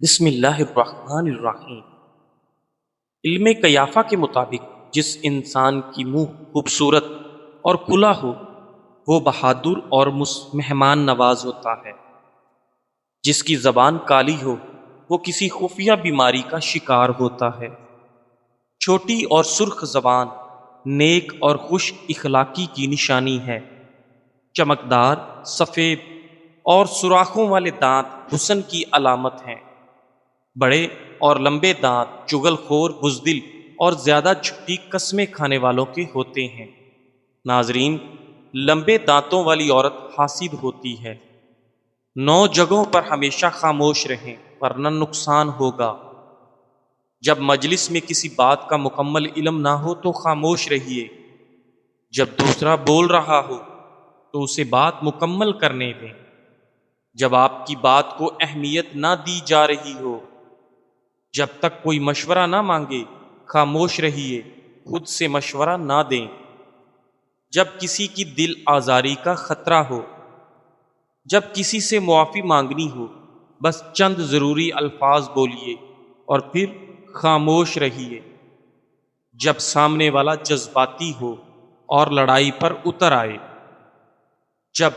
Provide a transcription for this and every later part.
بسم اللہ الرحمن الرحیم۔ علم قیافہ کے مطابق جس انسان کی منہ خوبصورت اور کھلا ہو وہ بہادر اور مہمان نواز ہوتا ہے۔ جس کی زبان کالی ہو وہ کسی خفیہ بیماری کا شکار ہوتا ہے۔ چھوٹی اور سرخ زبان نیک اور خوش اخلاقی کی نشانی ہے۔ چمکدار، سفید اور سوراخوں والے دانت حسن کی علامت ہیں۔ بڑے اور لمبے دانت چغل خور، بزدل اور زیادہ جھوٹی قسمیں کھانے والوں کے ہوتے ہیں۔ ناظرین، لمبے دانتوں والی عورت حاسد ہوتی ہے۔ 9 جگہوں پر ہمیشہ خاموش رہیں ورنہ نقصان ہوگا۔ جب مجلس میں کسی بات کا مکمل علم نہ ہو تو خاموش رہیے۔ جب دوسرا بول رہا ہو تو اسے بات مکمل کرنے دیں۔ جب آپ کی بات کو اہمیت نہ دی جا رہی ہو، جب تک کوئی مشورہ نہ مانگے خاموش رہیے، خود سے مشورہ نہ دیں۔ جب کسی کی دل آزاری کا خطرہ ہو، جب کسی سے معافی مانگنی ہو، بس چند ضروری الفاظ بولیے اور پھر خاموش رہیے۔ جب سامنے والا جذباتی ہو اور لڑائی پر اتر آئے، جب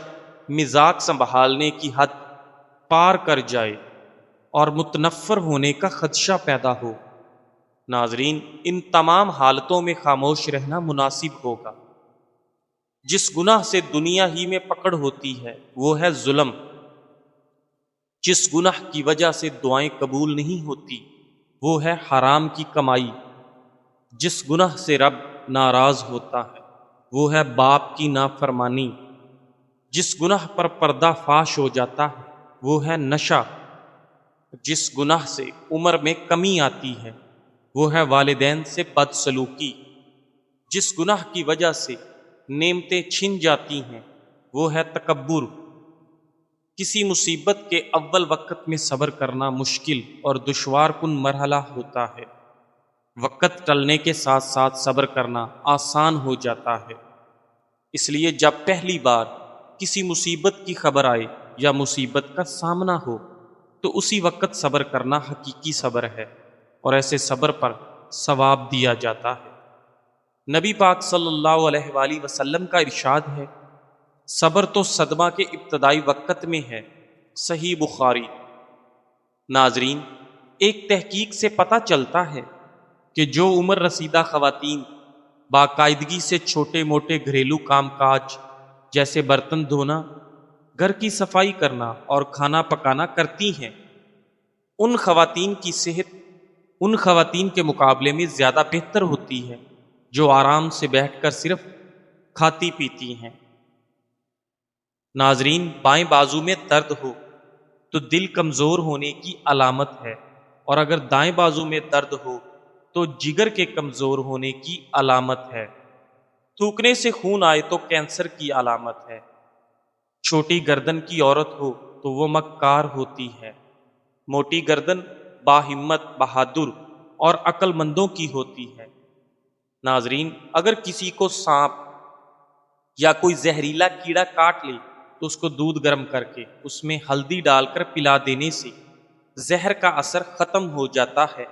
مزاج سنبھالنے کی حد پار کر جائے اور متنفر ہونے کا خدشہ پیدا ہو۔ ناظرین، ان تمام حالتوں میں خاموش رہنا مناسب ہوگا۔ جس گناہ سے دنیا ہی میں پکڑ ہوتی ہے وہ ہے ظلم۔ جس گناہ کی وجہ سے دعائیں قبول نہیں ہوتی وہ ہے حرام کی کمائی۔ جس گناہ سے رب ناراض ہوتا ہے وہ ہے باپ کی نافرمانی۔ جس گناہ پر پردہ فاش ہو جاتا ہے وہ ہے نشہ۔ جس گناہ سے عمر میں کمی آتی ہے وہ ہے والدین سے بدسلوکی۔ جس گناہ کی وجہ سے نعمتیں چھن جاتی ہیں وہ ہے تکبر۔ کسی مصیبت کے اول وقت میں صبر کرنا مشکل اور دشوار کن مرحلہ ہوتا ہے۔ وقت ٹلنے کے ساتھ ساتھ صبر کرنا آسان ہو جاتا ہے۔ اس لیے جب پہلی بار کسی مصیبت کی خبر آئے یا مصیبت کا سامنا ہو تو اسی وقت صبر کرنا حقیقی صبر ہے، اور ایسے صبر پر ثواب دیا جاتا ہے۔ نبی پاک صلی اللہ علیہ وآلہ وسلم کا ارشاد ہے، صبر تو صدمہ کے ابتدائی وقت میں ہے۔ صحیح بخاری۔ ناظرین، ایک تحقیق سے پتہ چلتا ہے کہ جو عمر رسیدہ خواتین باقاعدگی سے چھوٹے موٹے گھریلو کام کاج جیسے برتن دھونا، گھر کی صفائی کرنا اور کھانا پکانا کرتی ہیں، ان خواتین کی صحت ان خواتین کے مقابلے میں زیادہ بہتر ہوتی ہے جو آرام سے بیٹھ کر صرف کھاتی پیتی ہیں۔ ناظرین، بائیں بازو میں درد ہو تو دل کمزور ہونے کی علامت ہے، اور اگر دائیں بازو میں درد ہو تو جگر کے کمزور ہونے کی علامت ہے۔ تھوکنے سے خون آئے تو کینسر کی علامت ہے۔ چھوٹی گردن کی عورت ہو تو وہ مکار ہوتی ہے۔ موٹی گردن باہمت، بہادر اور عقل مندوں کی ہوتی ہے۔ ناظرین، اگر کسی کو سانپ یا کوئی زہریلا کیڑا کاٹ لے تو اس کو دودھ گرم کر کے اس میں ہلدی ڈال کر پلا دینے سے زہر کا اثر ختم ہو جاتا ہے۔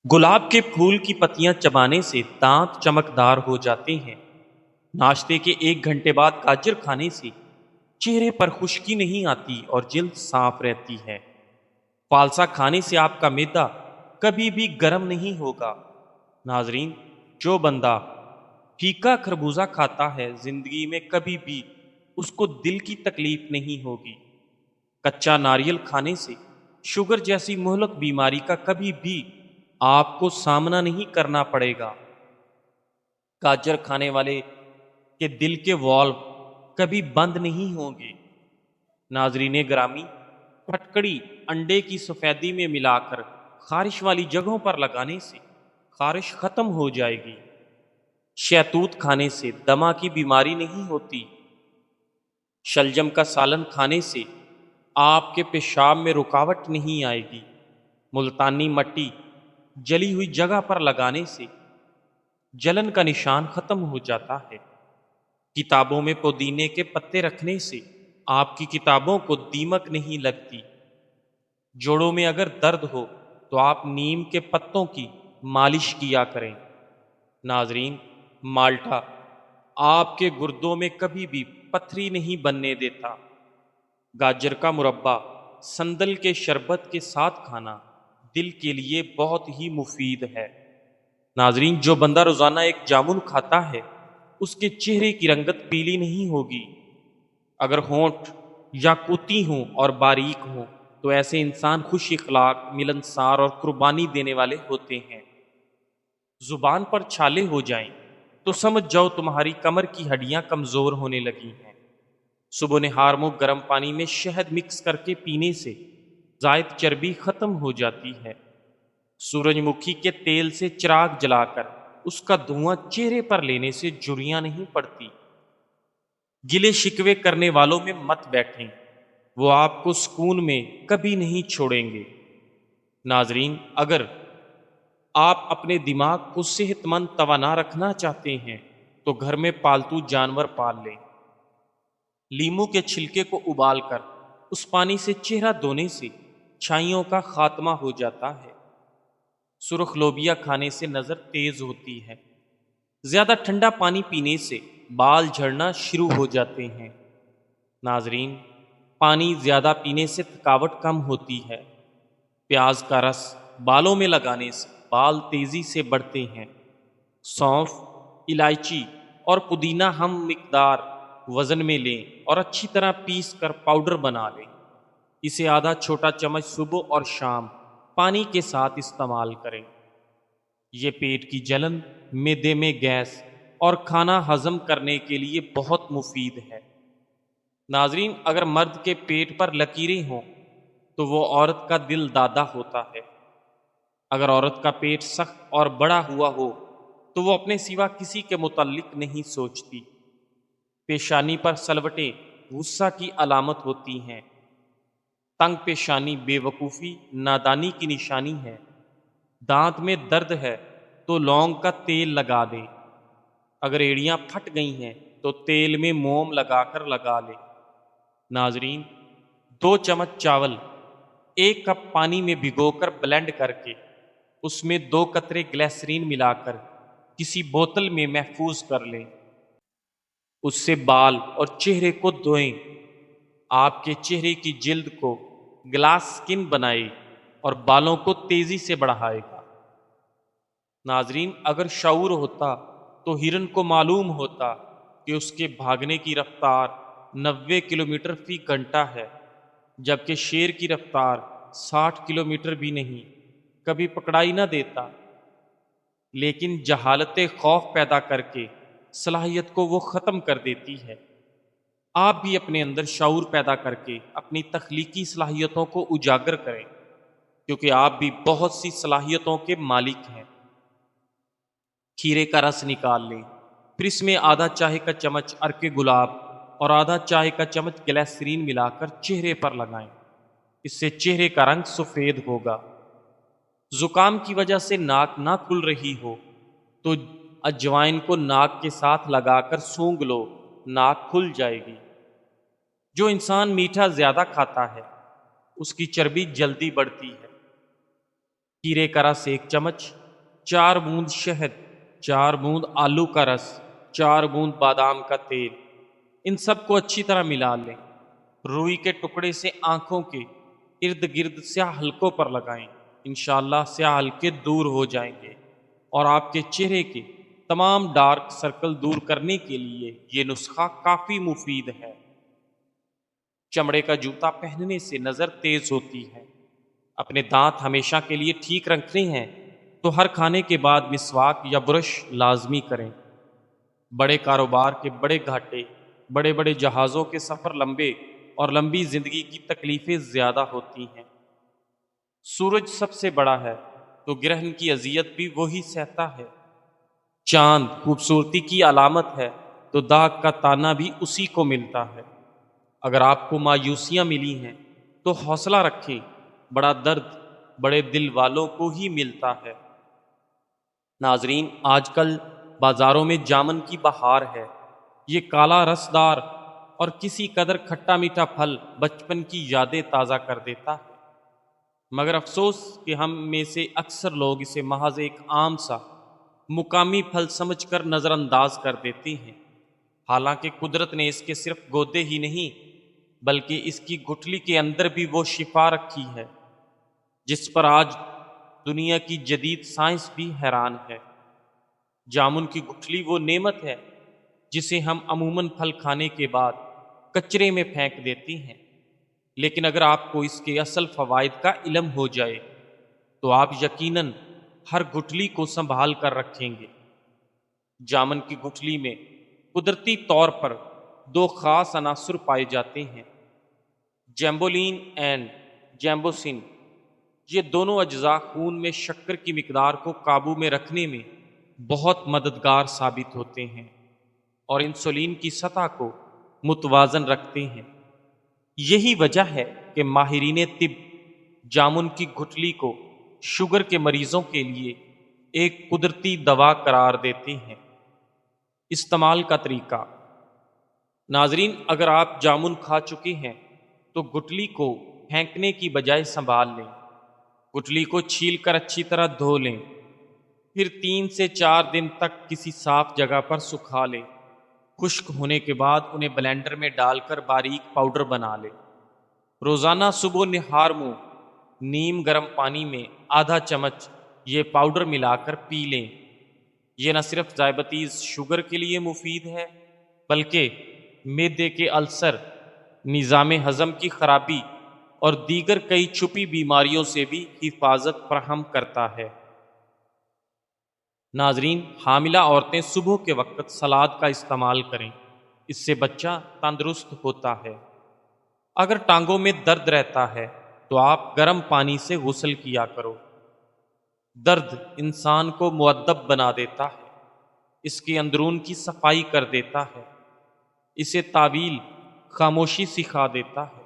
گلاب کے پھول کی پتیاں چبانے سے دانت چمکدار ہو جاتے ہیں۔ ناشتے کے 1 گھنٹے بعد گاجر کھانے سے چہرے پر خشکی نہیں آتی اور جلد صاف رہتی ہے۔ فالسا کھانے سے آپ کا معدہ کبھی بھی گرم نہیں ہوگا۔ ناظرین، جو بندہ پھیکا خربوزہ کھاتا ہے زندگی میں کبھی بھی اس کو دل کی تکلیف نہیں ہوگی۔ کچا ناریل کھانے سے شوگر جیسی مہلک بیماری کا کبھی بھی آپ کو سامنا نہیں کرنا پڑے گا۔ گاجر کھانے والے کے دل کے والو کبھی بند نہیں ہوں گے۔ ناظرین گرامی، پھٹکڑی انڈے کی سفیدی میں ملا کر خارش والی جگہوں پر لگانے سے خارش ختم ہو جائے گی۔ شہتوت کھانے سے دمہ کی بیماری نہیں ہوتی۔ شلجم کا سالن کھانے سے آپ کے پیشاب میں رکاوٹ نہیں آئے گی۔ ملتانی مٹی جلی ہوئی جگہ پر لگانے سے جلن کا نشان ختم ہو جاتا ہے۔ کتابوں میں پودینے کے پتے رکھنے سے آپ کی کتابوں کو دیمک نہیں لگتی۔ جوڑوں میں اگر درد ہو تو آپ نیم کے پتوں کی مالش کیا کریں۔ ناظرین، مالٹا آپ کے گردوں میں کبھی بھی پتھری نہیں بننے دیتا۔ گاجر کا مربع سندل کے شربت کے ساتھ کھانا دل کے لیے بہت ہی مفید ہے۔ ناظرین، جو بندہ روزانہ ایک جامن کھاتا ہے اس کے چہرے کی رنگت پیلی نہیں ہوگی۔ اگر ہونٹ یا کوتی ہوں اور باریک ہوں تو ایسے انسان خوش اخلاق، ملنسار اور قربانی دینے والے ہوتے ہیں۔ زبان پر چھالے ہو جائیں تو سمجھ جاؤ تمہاری کمر کی ہڈیاں کمزور ہونے لگی ہیں۔ صبح نہار میں گرم پانی میں شہد مکس کر کے پینے سے زائد چربی ختم ہو جاتی ہے۔ سورج مکھی کے تیل سے چراغ جلا کر اس کا دھواں چہرے پر لینے سے جھریاں نہیں پڑتی۔ گلے شکوے کرنے والوں میں مت بیٹھیں، وہ آپ کو سکون میں کبھی نہیں چھوڑیں گے۔ ناظرین، اگر آپ اپنے دماغ کو صحت مند توانا رکھنا چاہتے ہیں تو گھر میں پالتو جانور پال لیں۔ لیموں کے چھلکے کو ابال کر اس پانی سے چہرہ دھونے سے چھائیوں کا خاتمہ ہو جاتا ہے۔ سرخ لوبیا کھانے سے نظر تیز ہوتی ہے۔ زیادہ ٹھنڈا پانی پینے سے بال جھڑنا شروع ہو جاتے ہیں۔ ناظرین، پانی زیادہ پینے سے تھکاوٹ کم ہوتی ہے۔ پیاز کا رس بالوں میں لگانے سے بال تیزی سے بڑھتے ہیں۔ سونف، الائچی اور پودینہ ہم مقدار وزن میں لیں اور اچھی طرح پیس کر پاؤڈر بنا لیں۔ اسے آدھا چھوٹا چمچ صبح اور شام پانی کے ساتھ استعمال کریں۔ یہ پیٹ کی جلن، معدے میں گیس اور کھانا ہضم کرنے کے لیے بہت مفید ہے۔ ناظرین، اگر مرد کے پیٹ پر لکیریں ہوں تو وہ عورت کا دل دادا ہوتا ہے۔ اگر عورت کا پیٹ سخت اور بڑا ہوا ہو تو وہ اپنے سوا کسی کے متعلق نہیں سوچتی۔ پیشانی پر سلوٹیں غصہ کی علامت ہوتی ہیں۔ تنگ پیشانی بے وقوفی، نادانی کی نشانی ہے۔ دانت میں درد ہے تو لونگ کا تیل لگا دیں۔ اگر ایڑیاں پھٹ گئی ہیں تو تیل میں موم لگا کر لگا لیں۔ ناظرین، 2 چمچ چاول 1 کپ پانی میں بھگو کر بلینڈ کر کے اس میں 2 قطرے گلیسرین ملا کر کسی بوتل میں محفوظ کر لیں۔ اس سے بال اور چہرے کو دھوئیں۔ آپ کے چہرے کی جلد کو گلاس سکن بنائے اور بالوں کو تیزی سے بڑھائے گا۔ ناظرین، اگر شعور ہوتا تو ہرن کو معلوم ہوتا کہ اس کے بھاگنے کی رفتار 90 کلومیٹر فی گھنٹہ ہے، جبکہ شیر کی رفتار 60 کلومیٹر بھی نہیں، کبھی پکڑائی نہ دیتا۔ لیکن جہالت خوف پیدا کر کے صلاحیت کو وہ ختم کر دیتی ہے۔ آپ بھی اپنے اندر شعور پیدا کر کے اپنی تخلیقی صلاحیتوں کو اجاگر کریں، کیونکہ آپ بھی بہت سی صلاحیتوں کے مالک ہیں۔ کھیرے کا رس نکال لیں، پھر اس میں آدھا چائے کا چمچ عرق گلاب اور آدھا چائے کا چمچ گلیسرین ملا کر چہرے پر لگائیں۔ اس سے چہرے کا رنگ سفید ہوگا۔ زکام کی وجہ سے ناک نہ کھل رہی ہو تو اجوائن کو ناک کے ساتھ لگا کر سونگھ لو، ناک کھل جائے گی۔ جو انسان میٹھا زیادہ کھاتا ہے اس کی چربی جلدی بڑھتی ہے۔ کھیرے کا رس 1 چمچ، 4 بوند شہد، 4 بوند آلو کا رس، 4 بوند بادام کا تیل، ان سب کو اچھی طرح ملا لیں۔ روئی کے ٹکڑے سے آنکھوں کے ارد گرد سیاہ حلقوں پر لگائیں۔ انشاءاللہ سیاہ حلقے دور ہو جائیں گے اور آپ کے چہرے کے تمام ڈارک سرکل دور کرنے کے لیے یہ نسخہ کافی مفید ہے۔ چمڑے کا جوتا پہننے سے نظر تیز ہوتی ہے۔ اپنے دانت ہمیشہ کے لیے ٹھیک رکھنے ہیں تو ہر کھانے کے بعد مسواک یا برش لازمی کریں۔ بڑے کاروبار کے بڑے گھاٹے، بڑے بڑے جہازوں کے سفر لمبے اور لمبی زندگی کی تکلیفیں زیادہ ہوتی ہیں۔ سورج سب سے بڑا ہے تو گرہن کی اذیت بھی وہی سہتا ہے۔ چاند خوبصورتی کی علامت ہے تو داغ کا تانا بھی اسی کو ملتا ہے۔ اگر آپ کو مایوسیاں ملی ہیں تو حوصلہ رکھیں، بڑا درد بڑے دل والوں کو ہی ملتا ہے۔ ناظرین، آج کل بازاروں میں جامن کی بہار ہے۔ یہ کالا رسدار اور کسی قدر کھٹا میٹھا پھل بچپن کی یادیں تازہ کر دیتا ہے۔ مگر افسوس کہ ہم میں سے اکثر لوگ اسے محض ایک عام سا مقامی پھل سمجھ کر نظر انداز کر دیتے ہیں، حالانکہ قدرت نے اس کے صرف گودے ہی نہیں بلکہ اس کی گٹھلی کے اندر بھی وہ شفا رکھی ہے جس پر آج دنیا کی جدید سائنس بھی حیران ہے۔ جامن کی گٹھلی وہ نعمت ہے جسے ہم عموماً پھل کھانے کے بعد کچرے میں پھینک دیتے ہیں، لیکن اگر آپ کو اس کے اصل فوائد کا علم ہو جائے تو آپ یقیناً ہر گٹھلی کو سنبھال کر رکھیں گے۔ جامن کی گٹھلی میں قدرتی طور پر دو خاص عناصر پائے جاتے ہیں، جیمبولین اینڈ جیمبوسن۔ یہ دونوں اجزاء خون میں شکر کی مقدار کو قابو میں رکھنے میں بہت مددگار ثابت ہوتے ہیں اور انسولین کی سطح کو متوازن رکھتے ہیں۔ یہی وجہ ہے کہ ماہرین طب جامن کی گٹھلی کو شوگر کے مریضوں کے لیے ایک قدرتی دوا قرار دیتے ہیں۔ استعمال کا طریقہ: ناظرین، اگر آپ جامن کھا چکے ہیں تو گٹھلی کو پھینکنے کی بجائے سنبھال لیں۔ گٹھلی کو چھیل کر اچھی طرح دھو لیں، پھر 3 سے 4 دن تک کسی صاف جگہ پر سکھا لیں۔ خشک ہونے کے بعد انہیں بلینڈر میں ڈال کر باریک پاؤڈر بنا لیں۔ روزانہ صبح نہار منہ نیم گرم پانی میں آدھا چمچ یہ پاؤڈر ملا کر پی لیں۔ یہ نہ صرف ذیابیطیز شوگر کے لیے مفید ہے بلکہ معدے کے السر، نظام ہضم کی خرابی اور دیگر کئی چھپی بیماریوں سے بھی حفاظت فراہم کرتا ہے۔ ناظرین، حاملہ عورتیں صبح کے وقت سلاد کا استعمال کریں، اس سے بچہ تندرست ہوتا ہے۔ اگر ٹانگوں میں درد رہتا ہے تو آپ گرم پانی سے غسل کیا کرو۔ درد انسان کو مؤدب بنا دیتا ہے، اس کے اندرون کی صفائی کر دیتا ہے، اسے طویل خاموشی سکھا دیتا ہے،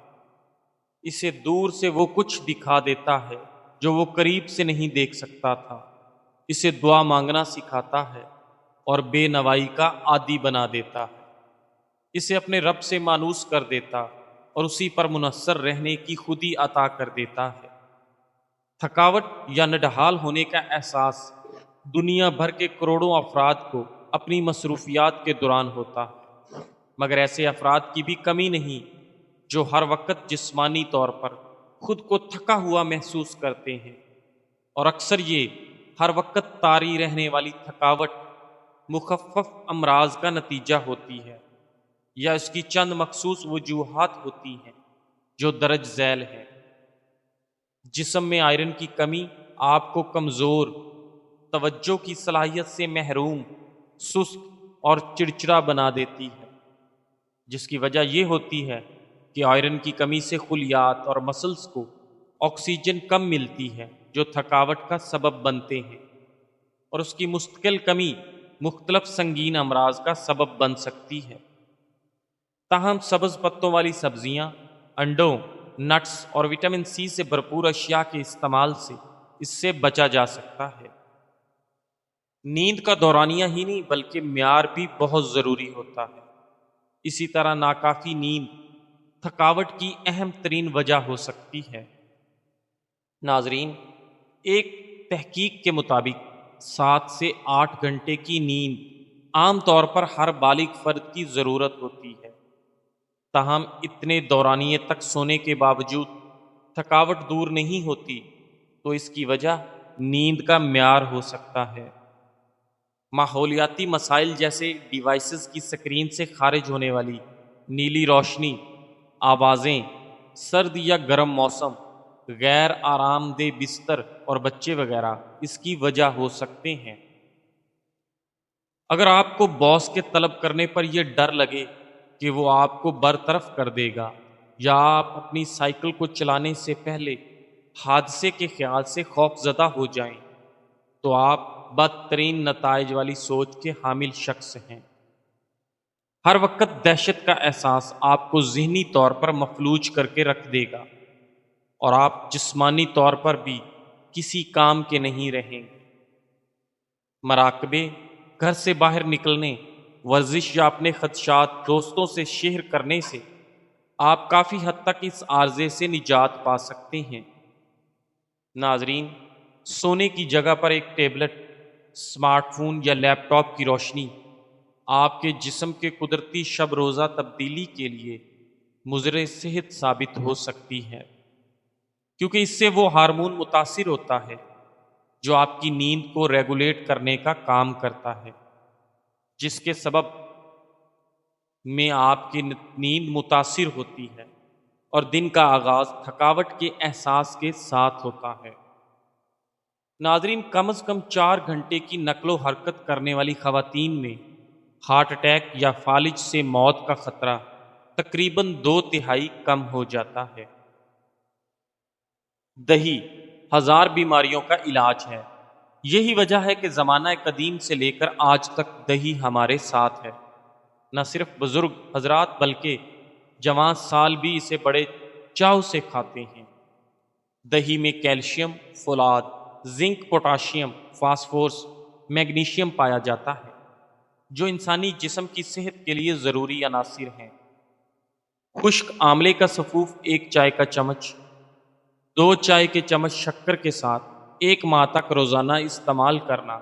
اسے دور سے وہ کچھ دکھا دیتا ہے جو وہ قریب سے نہیں دیکھ سکتا تھا، اسے دعا مانگنا سکھاتا ہے اور بے نوائی کا عادی بنا دیتا ہے، اسے اپنے رب سے مانوس کر دیتا اور اسی پر منحصر رہنے کی خودی عطا کر دیتا ہے۔ تھکاوٹ یا نڈھال ہونے کا احساس دنیا بھر کے کروڑوں افراد کو اپنی مصروفیات کے دوران ہوتا ہے، مگر ایسے افراد کی بھی کمی نہیں جو ہر وقت جسمانی طور پر خود کو تھکا ہوا محسوس کرتے ہیں، اور اکثر یہ ہر وقت طاری رہنے والی تھکاوٹ مخفف امراض کا نتیجہ ہوتی ہے یا اس کی چند مخصوص وجوہات ہوتی ہیں جو درج ذیل ہیں۔ جسم میں آئرن کی کمی آپ کو کمزور، توجہ کی صلاحیت سے محروم، سست اور چڑچڑا بنا دیتی ہے، جس کی وجہ یہ ہوتی ہے کہ آئرن کی کمی سے خلیات اور مسلز کو آکسیجن کم ملتی ہے جو تھکاوٹ کا سبب بنتے ہیں، اور اس کی مستقل کمی مختلف سنگین امراض کا سبب بن سکتی ہے۔ تاہم سبز پتوں والی سبزیاں، انڈوں، نٹس اور وٹامن سی سے بھرپور اشیاء کے استعمال سے اس سے بچا جا سکتا ہے۔ نیند کا دورانیہ ہی نہیں بلکہ معیار بھی بہت ضروری ہوتا ہے۔ اسی طرح ناکافی نیند تھکاوٹ کی اہم ترین وجہ ہو سکتی ہے۔ ناظرین، ایک تحقیق کے مطابق 7 سے 8 گھنٹے کی نیند عام طور پر ہر بالغ فرد کی ضرورت ہوتی ہے۔ تاہم اتنے دورانیے تک سونے کے باوجود تھکاوٹ دور نہیں ہوتی تو اس کی وجہ نیند کا معیار ہو سکتا ہے۔ ماحولیاتی مسائل جیسے ڈیوائسز کی سکرین سے خارج ہونے والی نیلی روشنی، آوازیں، سرد یا گرم موسم، غیر آرام دہ بستر اور بچے وغیرہ اس کی وجہ ہو سکتے ہیں۔ اگر آپ کو باس کے طلب کرنے پر یہ ڈر لگے کہ وہ آپ کو برطرف کر دے گا، یا آپ اپنی سائیکل کو چلانے سے پہلے حادثے کے خیال سے خوف زدہ ہو جائیں، تو آپ بدترین نتائج والی سوچ کے حامل شخص ہیں۔ ہر وقت دہشت کا احساس آپ کو ذہنی طور پر مفلوج کر کے رکھ دے گا اور آپ جسمانی طور پر بھی کسی کام کے نہیں رہیں گے۔ مراقبے، گھر سے باہر نکلنے، ورزش یا اپنے خدشات دوستوں سے شیئر کرنے سے آپ کافی حد تک اس عارضے سے نجات پا سکتے ہیں۔ ناظرین، سونے کی جگہ پر ایک ٹیبلٹ، اسمارٹ فون یا لیپ ٹاپ کی روشنی آپ کے جسم کے قدرتی شب روزہ تبدیلی کے لیے مضر صحت ثابت ہو سکتی ہے، کیونکہ اس سے وہ ہارمون متاثر ہوتا ہے جو آپ کی نیند کو ریگولیٹ کرنے کا کام کرتا ہے، جس کے سبب میں آپ کی نیند متاثر ہوتی ہے اور دن کا آغاز تھکاوٹ کے احساس کے ساتھ ہوتا ہے۔ ناظرین، کم از کم 4 گھنٹے کی نقل و حرکت کرنے والی خواتین میں ہارٹ اٹیک یا فالج سے موت کا خطرہ تقریباً 2/3 کم ہو جاتا ہے۔ دہی ہزار بیماریوں کا علاج ہے۔ یہی وجہ ہے کہ زمانہ قدیم سے لے کر آج تک دہی ہمارے ساتھ ہے۔ نہ صرف بزرگ حضرات بلکہ جوان سال بھی اسے بڑے چاو سے کھاتے ہیں۔ دہی میں کیلشیم، فولاد، زنک، پوٹاشیم، فاسفورس، میگنیشیم پایا جاتا ہے، جو انسانی جسم کی صحت کے لیے ضروری عناصر ہیں۔ خشک آملے کا سفوف 1 چائے کا چمچ 2 چائے کے چمچ شکر کے ساتھ 1 ماہ تک روزانہ استعمال کرنا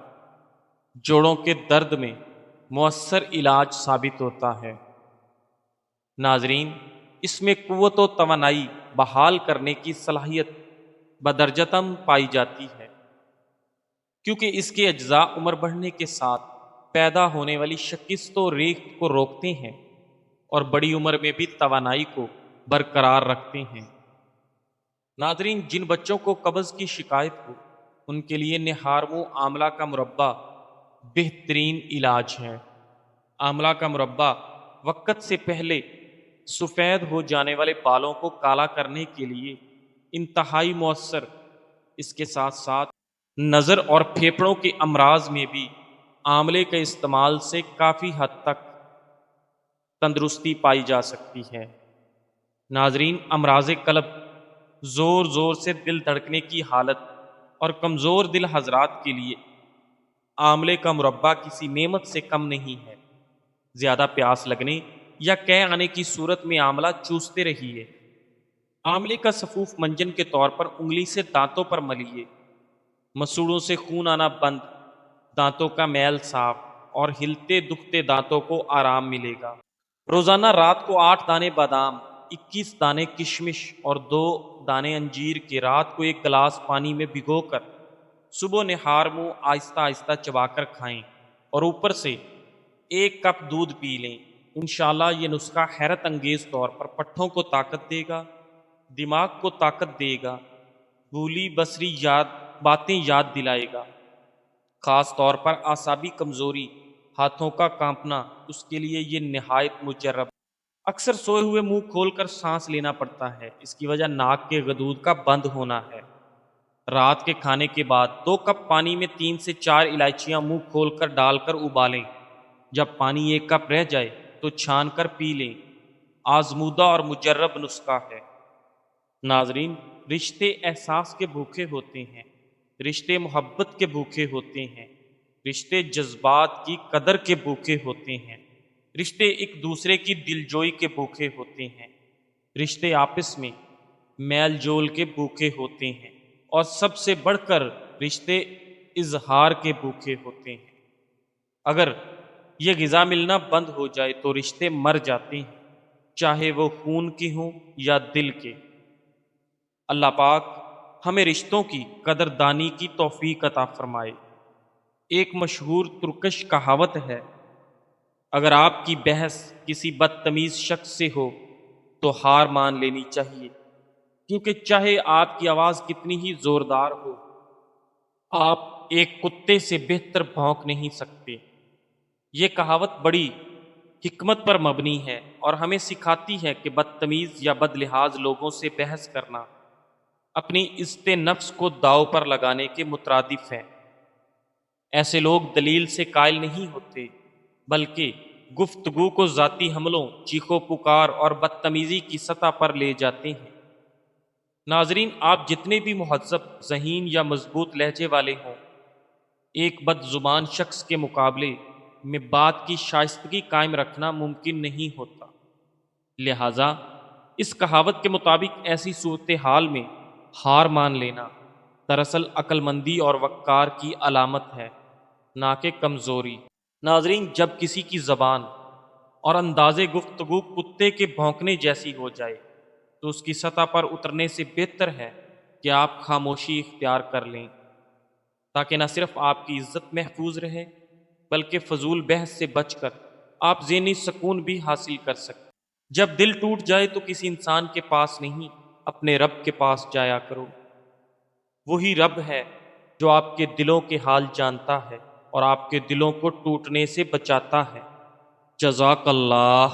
جوڑوں کے درد میں مؤثر علاج ثابت ہوتا ہے۔ ناظرین، اس میں قوت و توانائی بحال کرنے کی صلاحیت بدرجتم پائی جاتی ہے، کیونکہ اس کے اجزاء عمر بڑھنے کے ساتھ پیدا ہونے والی شکست و ریخت کو روکتے ہیں اور بڑی عمر میں بھی توانائی کو برقرار رکھتے ہیں۔ ناظرین، جن بچوں کو قبض کی شکایت ہو ان کے لیے نہارمو آملہ کا مربع بہترین علاج ہے۔ آملہ کا مربع وقت سے پہلے سفید ہو جانے والے بالوں کو کالا کرنے کے لیے انتہائی مؤثر، اس کے ساتھ ساتھ نظر اور پھیپھڑوں کے امراض میں بھی آملے کے استعمال سے کافی حد تک تندرستی پائی جا سکتی ہے۔ ناظرین، امراض قلب، زور زور سے دل دھڑکنے کی حالت اور کمزور دل حضرات کے لیے آملے کا مربع کسی نعمت سے کم نہیں ہے۔ زیادہ پیاس لگنے یا قے آنے کی صورت میں آملہ چوستے رہیے۔ آملے کا سفوف منجن کے طور پر انگلی سے دانتوں پر ملیے۔ مسوڑوں سے خون آنا بند، دانتوں کا میل صاف اور ہلتے دکھتے دانتوں کو آرام ملے گا۔ روزانہ رات کو 8 دانے بادام، 21 دانے کشمش اور 2 دانے انجیر کے رات کو 1 گلاس پانی میں بھگو کر صبح نہار منہ آہستہ آہستہ چبا کر کھائیں اور اوپر سے 1 کپ دودھ پی لیں۔ انشاءاللہ یہ نسخہ حیرت انگیز طور پر پٹھوں کو طاقت دے گا، دماغ کو طاقت دے گا، بھولی بسری باتیں یاد دلائے گا۔ خاص طور پر اعصابی کمزوری، ہاتھوں کا کانپنا، اس کے لیے یہ نہایت مجرب۔ اکثر سوئے ہوئے منہ کھول کر سانس لینا پڑتا ہے، اس کی وجہ ناک کے غدود کا بند ہونا ہے۔ رات کے کھانے کے بعد 2 کپ پانی میں 3 سے 4 الائچیاں منہ کھول کر ڈال کر ابالیں۔ جب پانی 1 کپ رہ جائے تو چھان کر پی لیں۔ آزمودہ اور مجرب نسخہ ہے۔ ناظرین، رشتے احساس کے بھوکے ہوتے ہیں، رشتے محبت کے بھوکے ہوتے ہیں، رشتے جذبات کی قدر کے بھوکے ہوتے ہیں، رشتے ایک دوسرے کی دلجوئی کے بھوکے ہوتے ہیں، رشتے آپس میں میل جول کے بھوکے ہوتے ہیں، اور سب سے بڑھ کر رشتے اظہار کے بھوکے ہوتے ہیں۔ اگر یہ غذا ملنا بند ہو جائے تو رشتے مر جاتے ہیں، چاہے وہ خون کے ہوں یا دل کے۔ اللہ پاک ہمیں رشتوں کی قدردانی کی توفیق عطا فرمائے۔ ایک مشہور ترکش کہاوت ہے، اگر آپ کی بحث کسی بدتمیز شخص سے ہو تو ہار مان لینی چاہیے، کیونکہ چاہے آپ کی آواز کتنی ہی زوردار ہو، آپ ایک کتے سے بہتر بھونک نہیں سکتے۔ یہ کہاوت بڑی حکمت پر مبنی ہے اور ہمیں سکھاتی ہے کہ بدتمیز یا بد لحاظ لوگوں سے بحث کرنا اپنی عزت نفس کو داؤ پر لگانے کے مترادف ہے۔ ایسے لوگ دلیل سے قائل نہیں ہوتے، بلکہ گفتگو کو ذاتی حملوں، چیخو پکار اور بدتمیزی کی سطح پر لے جاتے ہیں۔ ناظرین، آپ جتنے بھی مہذب، ذہین یا مضبوط لہجے والے ہوں، ایک بد زبان شخص کے مقابلے میں بات کی شائستگی قائم رکھنا ممکن نہیں ہوتا۔ لہذا اس کہاوت کے مطابق ایسی صورتحال میں ہار مان لینا دراصل عقل مندی اور وقار کی علامت ہے، نہ کہ کمزوری۔ ناظرین، جب کسی کی زبان اور انداز گفتگو کتے کے بھونکنے جیسی ہو جائے تو اس کی سطح پر اترنے سے بہتر ہے کہ آپ خاموشی اختیار کر لیں، تاکہ نہ صرف آپ کی عزت محفوظ رہے بلکہ فضول بحث سے بچ کر آپ ذہنی سکون بھی حاصل کر سکیں۔ جب دل ٹوٹ جائے تو کسی انسان کے پاس نہیں، اپنے رب کے پاس جایا کرو۔ وہی رب ہے جو آپ کے دلوں کے حال جانتا ہے اور آپ کے دلوں کو ٹوٹنے سے بچاتا ہے۔ جزاک اللہ۔